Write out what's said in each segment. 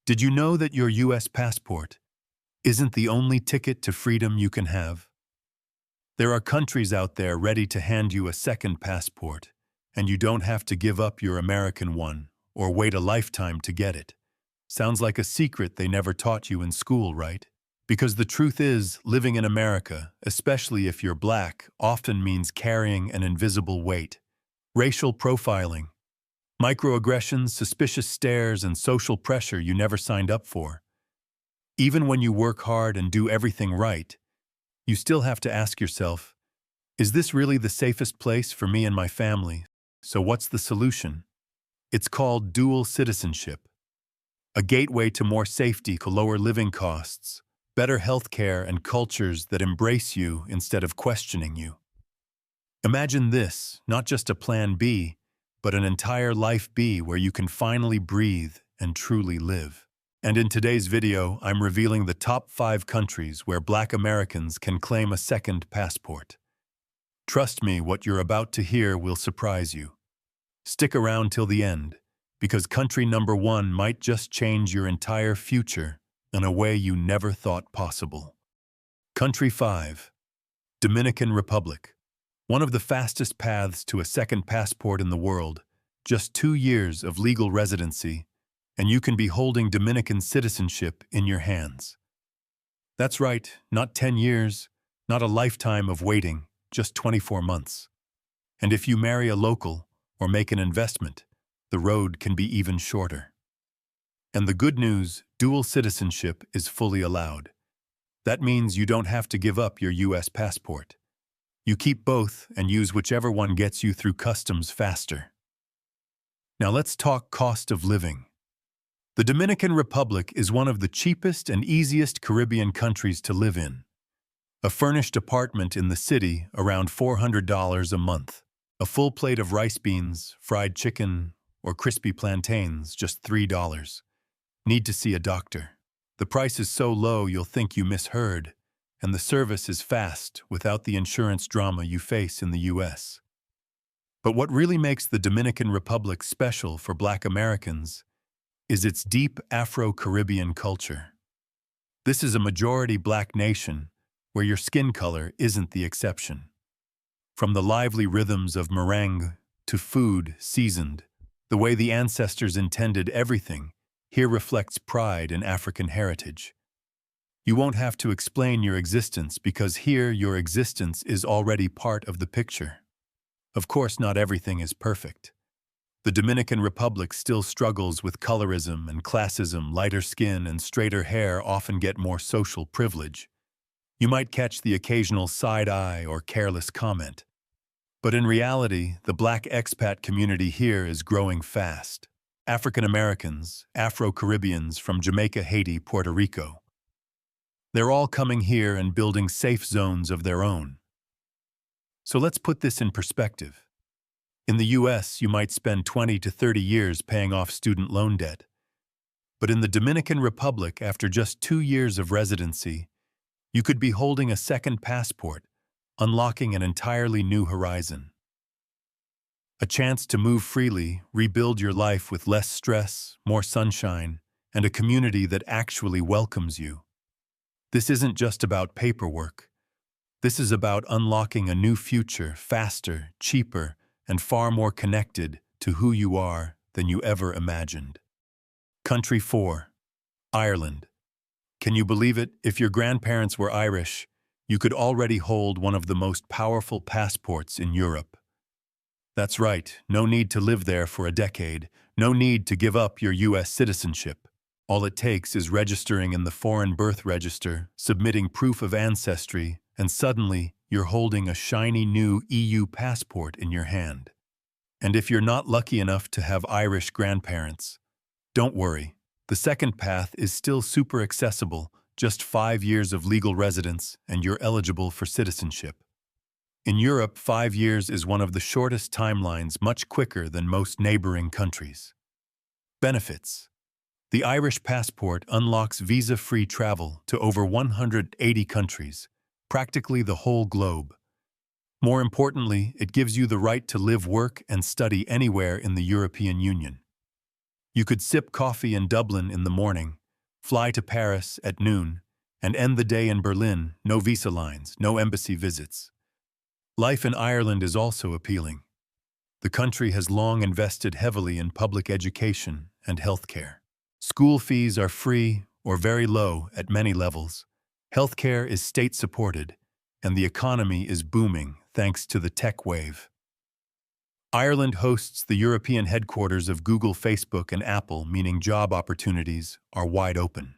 Did you know that your U.S. passport isn't the only ticket to freedom you can have? There are countries out there ready to hand you a second passport, and you don't have to give up your American one or wait a lifetime to get it. Sounds like a secret they never taught you in school, right? Because the truth is, living in America, especially if you're black, often means carrying an invisible weight. Racial profiling, microaggressions, suspicious stares, and social pressure you never signed up for. Even when you work hard and do everything right, you still have to ask yourself, is this really the safest place for me and my family? So what's the solution? It's called dual citizenship. A gateway to more safety, to lower living costs, better healthcare, and cultures that embrace you instead of questioning you. Imagine this, not just a plan B, but an entire life B where you can finally breathe and truly live. And in today's video, I'm revealing the top 5 countries where Black Americans can claim a second passport. Trust me, what you're about to hear will surprise you. Stick around till the end, because country number 1 might just change your entire future in a way you never thought possible. Country 5. Dominican Republic. One of the fastest paths to a second passport in the world, just 2 years of legal residency, and you can be holding Dominican citizenship in your hands. That's right, not 10 years, not a lifetime of waiting, just 24 months. And if you marry a local or make an investment, the road can be even shorter. And the good news, dual citizenship is fully allowed. That means you don't have to give up your U.S. passport. You keep both and use whichever one gets you through customs faster. Now let's talk cost of living. The Dominican Republic is one of the cheapest and easiest Caribbean countries to live in. A furnished apartment in the city, around $400 a month. A full plate of rice beans, fried chicken, or crispy plantains, just $3. Need to see a doctor. The price is so low you'll think you misheard, and the service is fast without the insurance drama you face in the U.S. But what really makes the Dominican Republic special for Black Americans is its deep Afro-Caribbean culture. This is a majority Black nation where your skin color isn't the exception. From the lively rhythms of merengue to food seasoned, the way the ancestors intended everything here reflects pride in African heritage. You won't have to explain your existence because here your existence is already part of the picture. Of course, not everything is perfect. The Dominican Republic still struggles with colorism and classism. Lighter skin and straighter hair often get more social privilege. You might catch the occasional side eye or careless comment. But in reality, the Black expat community here is growing fast. African Americans, Afro-Caribbeans from Jamaica, Haiti, Puerto Rico. They're all coming here and building safe zones of their own. So let's put this in perspective. In the U.S., you might spend 20 to 30 years paying off student loan debt. But in the Dominican Republic, after just 2 years of residency, you could be holding a second passport, unlocking an entirely new horizon. A chance to move freely, rebuild your life with less stress, more sunshine, and a community that actually welcomes you. This isn't just about paperwork. This is about unlocking a new future, faster, cheaper, and far more connected to who you are than you ever imagined. Country 4. Ireland. Can you believe it? If your grandparents were Irish, you could already hold one of the most powerful passports in Europe. That's right, no need to live there for a decade, no need to give up your U.S. citizenship. All it takes is registering in the Foreign Birth Register, submitting proof of ancestry, and suddenly you're holding a shiny new EU passport in your hand. And if you're not lucky enough to have Irish grandparents, don't worry. The second path is still super accessible, just 5 years of legal residence and you're eligible for citizenship. In Europe, 5 years is one of the shortest timelines, much quicker than most neighboring countries. Benefits. The Irish passport unlocks visa-free travel to over 180 countries, practically the whole globe. More importantly, it gives you the right to live, work, and study anywhere in the European Union. You could sip coffee in Dublin in the morning, fly to Paris at noon, and end the day in Berlin, no visa lines, no embassy visits. Life in Ireland is also appealing. The country has long invested heavily in public education and healthcare. School fees are free or very low at many levels. Healthcare is state-supported, and the economy is booming thanks to the tech wave. Ireland hosts the European headquarters of Google, Facebook, and Apple, meaning job opportunities are wide open.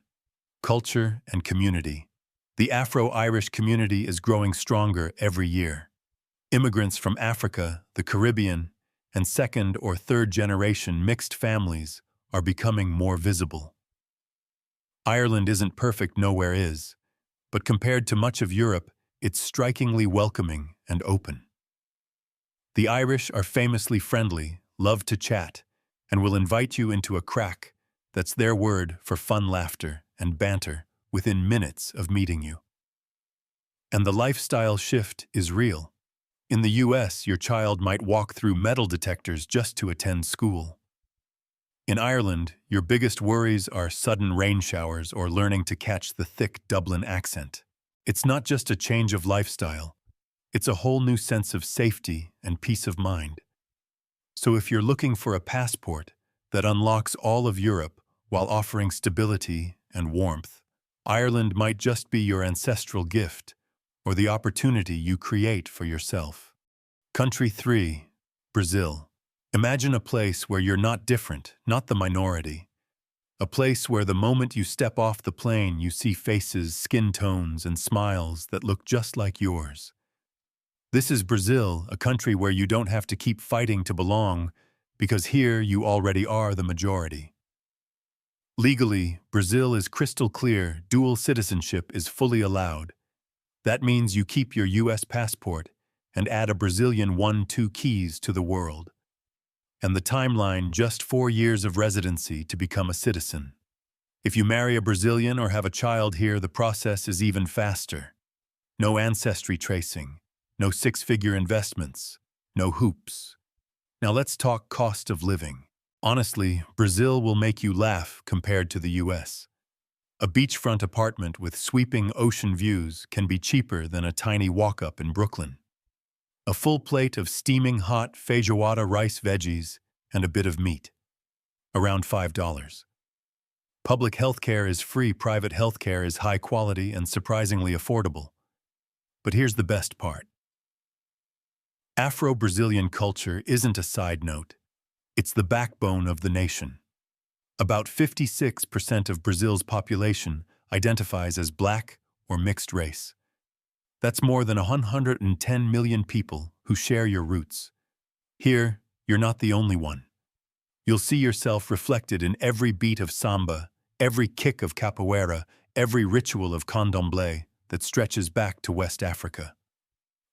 Culture and community. The Afro-Irish community is growing stronger every year. Immigrants from Africa, the Caribbean, and second or third generation mixed families are becoming more visible. Ireland isn't perfect, nowhere is, but compared to much of Europe, it's strikingly welcoming and open. The Irish are famously friendly, love to chat, and will invite you into a crack, that's their word for fun laughter and banter, within minutes of meeting you. And the lifestyle shift is real. In the US, your child might walk through metal detectors just to attend school. In Ireland, your biggest worries are sudden rain showers or learning to catch the thick Dublin accent. It's not just a change of lifestyle. It's a whole new sense of safety and peace of mind. So if you're looking for a passport that unlocks all of Europe while offering stability and warmth, Ireland might just be your ancestral gift or the opportunity you create for yourself. Country 3, Brazil. Imagine a place where you're not different, not the minority. A place where the moment you step off the plane, you see faces, skin tones, and smiles that look just like yours. This is Brazil, a country where you don't have to keep fighting to belong, because here you already are the majority. Legally, Brazil is crystal clear, dual citizenship is fully allowed. That means you keep your US passport and add a Brazilian 1-2 keys to the world. And the timeline, just 4 years of residency to become a citizen. If you marry a Brazilian or have a child here, the process is even faster. No ancestry tracing. No six-figure investments, no hoops. Now let's talk cost of living. Honestly, Brazil will make you laugh compared to the US. A beachfront apartment with sweeping ocean views can be cheaper than a tiny walk-up in Brooklyn. A full plate of steaming hot feijoada rice veggies and a bit of meat. Around $5. Public healthcare is free, private healthcare is high quality and surprisingly affordable. But here's the best part. Afro-Brazilian culture isn't a side note. It's the backbone of the nation. About 56% of Brazil's population identifies as Black or mixed race. That's more than 110 million people who share your roots. Here, you're not the only one. You'll see yourself reflected in every beat of samba, every kick of capoeira, every ritual of candomblé that stretches back to West Africa.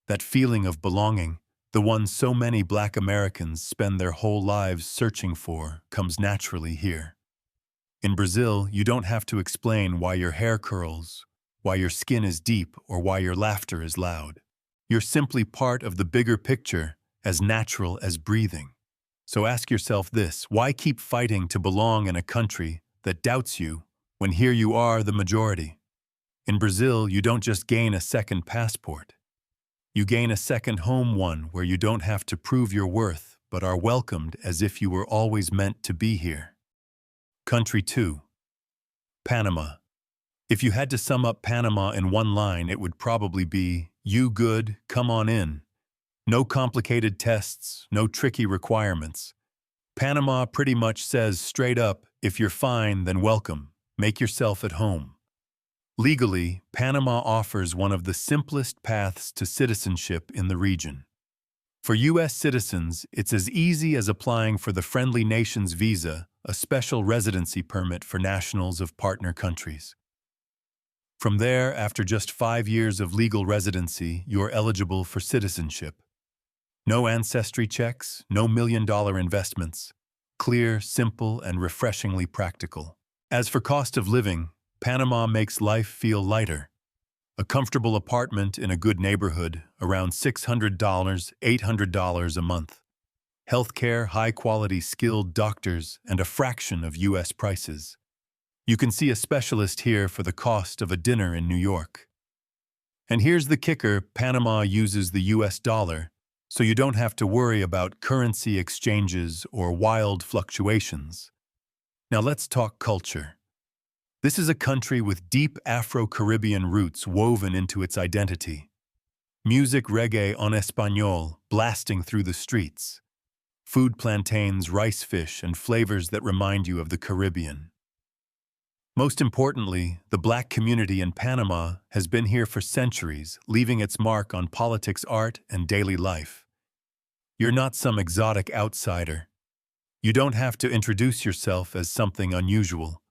That feeling of belonging, the one so many Black Americans spend their whole lives searching for, comes naturally here. In Brazil, you don't have to explain why your hair curls, why your skin is deep, or why your laughter is loud. You're simply part of the bigger picture, as natural as breathing. So ask yourself this: why keep fighting to belong in a country that doubts you when here you are the majority? In Brazil, you don't just gain a second passport. You gain a second home, one where you don't have to prove your worth, but are welcomed as if you were always meant to be here. Country 2. Panama. If you had to sum up Panama in one line, it would probably be, "You good, come on in." No complicated tests, no tricky requirements. Panama pretty much says straight up, if you're fine, then welcome. Make yourself at home. Legally, Panama offers one of the simplest paths to citizenship in the region. For U.S. citizens, it's as easy as applying for the Friendly Nations visa, a special residency permit for nationals of partner countries. From there, after just 5 years of legal residency, you're eligible for citizenship. No ancestry checks, no million-dollar investments. Clear, simple, and refreshingly practical. As for cost of living, Panama makes life feel lighter. A comfortable apartment in a good neighborhood, around $600, $800 a month. Healthcare, high-quality skilled doctors, and a fraction of U.S. prices. You can see a specialist here for the cost of a dinner in New York. And here's the kicker: Panama uses the U.S. dollar, so you don't have to worry about currency exchanges or wild fluctuations. Now let's talk culture. This is a country with deep Afro-Caribbean roots woven into its identity. Music reggae en español blasting through the streets. Food plantains, rice fish, and flavors that remind you of the Caribbean. Most importantly, the Black community in Panama has been here for centuries, leaving its mark on politics, art, and daily life. You're not some exotic outsider. You don't have to introduce yourself as something unusual.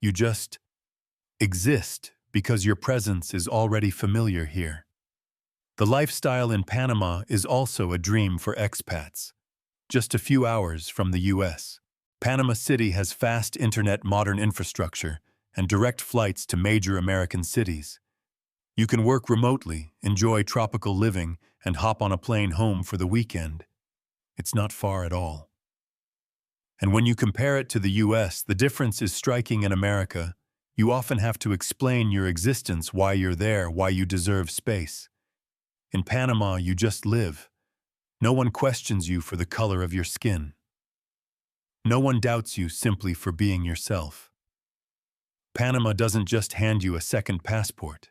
You just exist because your presence is already familiar here. The lifestyle in Panama is also a dream for expats. Just a few hours from the U.S., Panama City has fast internet, modern infrastructure, and direct flights to major American cities. You can work remotely, enjoy tropical living, and hop on a plane home for the weekend. It's not far at all. And when you compare it to the U.S., the difference is striking. In America, you often have to explain your existence, why you're there, why you deserve space. In Panama, you just live. No one questions you for the color of your skin. No one doubts you simply for being yourself. Panama doesn't just hand you a second passport.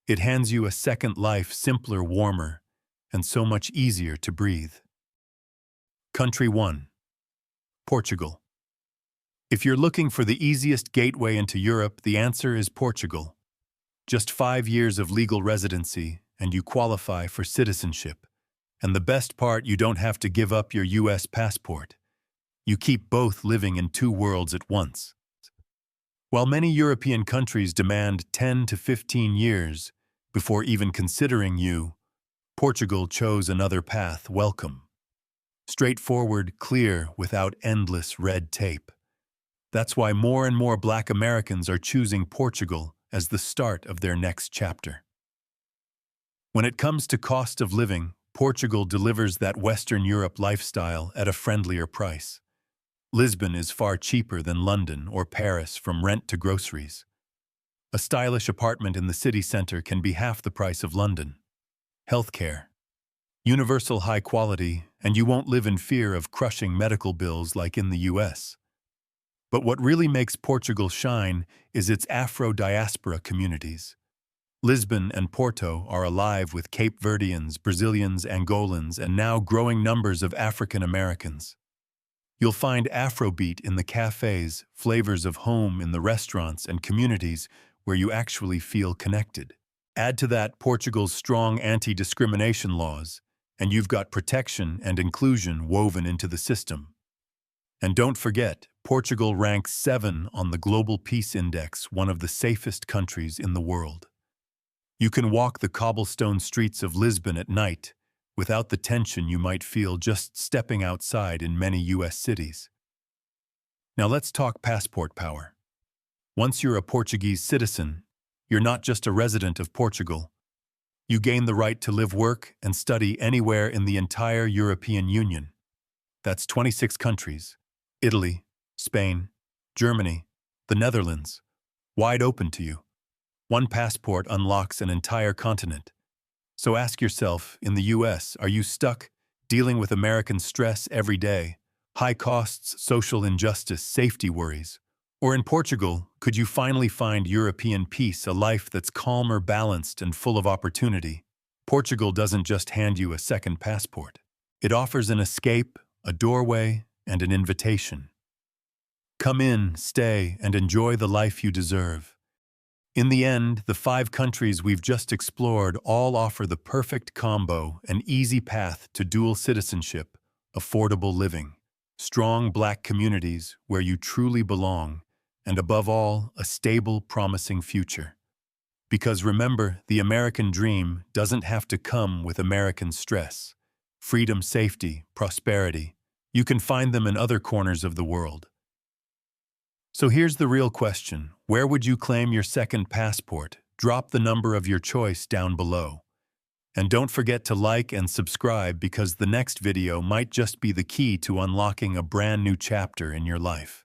It hands you a second life, simpler, warmer, and so much easier to breathe. Country 1. Portugal. If you're looking for the easiest gateway into Europe, the answer is Portugal. Just 5 years of legal residency, and you qualify for citizenship. And the best part, you don't have to give up your U.S. passport. You keep both, living in two worlds at once. While many European countries demand 10 to 15 years before even considering you, Portugal chose another path. Welcome. Straightforward, clear, without endless red tape. That's why more and more Black Americans are choosing Portugal as the start of their next chapter. When it comes to cost of living, Portugal delivers that Western Europe lifestyle at a friendlier price. Lisbon is far cheaper than London or Paris, from rent to groceries. A stylish apartment in the city center can be half the price of London. Healthcare. Universal high quality, and you won't live in fear of crushing medical bills like in the U.S. But what really makes Portugal shine is its Afro-diaspora communities. Lisbon and Porto are alive with Cape Verdeans, Brazilians, Angolans, and now growing numbers of African Americans. You'll find Afrobeat in the cafes, flavors of home in the restaurants, and communities where you actually feel connected. Add to that Portugal's strong anti-discrimination laws, and you've got protection and inclusion woven into the system. And don't forget, Portugal ranks 7 on the Global Peace Index, one of the safest countries in the world. You can walk the cobblestone streets of Lisbon at night without the tension you might feel just stepping outside in many U.S. cities. Now let's talk passport power. Once you're a Portuguese citizen, you're not just a resident of Portugal. You gain the right to live, work, and study anywhere in the entire European Union. That's 26 countries: Italy, Spain, Germany, the Netherlands, wide open to you. One passport unlocks an entire continent. So ask yourself, in the U.S., are you stuck dealing with American stress every day, high costs, social injustice, safety worries? Or in Portugal, could you finally find European peace, a life that's calmer, balanced, and full of opportunity? Portugal doesn't just hand you a second passport. It offers an escape, a doorway, and an invitation. Come in, stay, and enjoy the life you deserve. In the end, the 5 countries we've just explored all offer the perfect combo: an easy path to dual citizenship, affordable living, strong Black communities where you truly belong, and above all, a stable, promising future. Because remember, the American dream doesn't have to come with American stress. Freedom, safety, prosperity, you can find them in other corners of the world. So here's the real question: where would you claim your second passport? Drop the number of your choice down below. And don't forget to like and subscribe because the next video might just be the key to unlocking a brand new chapter in your life.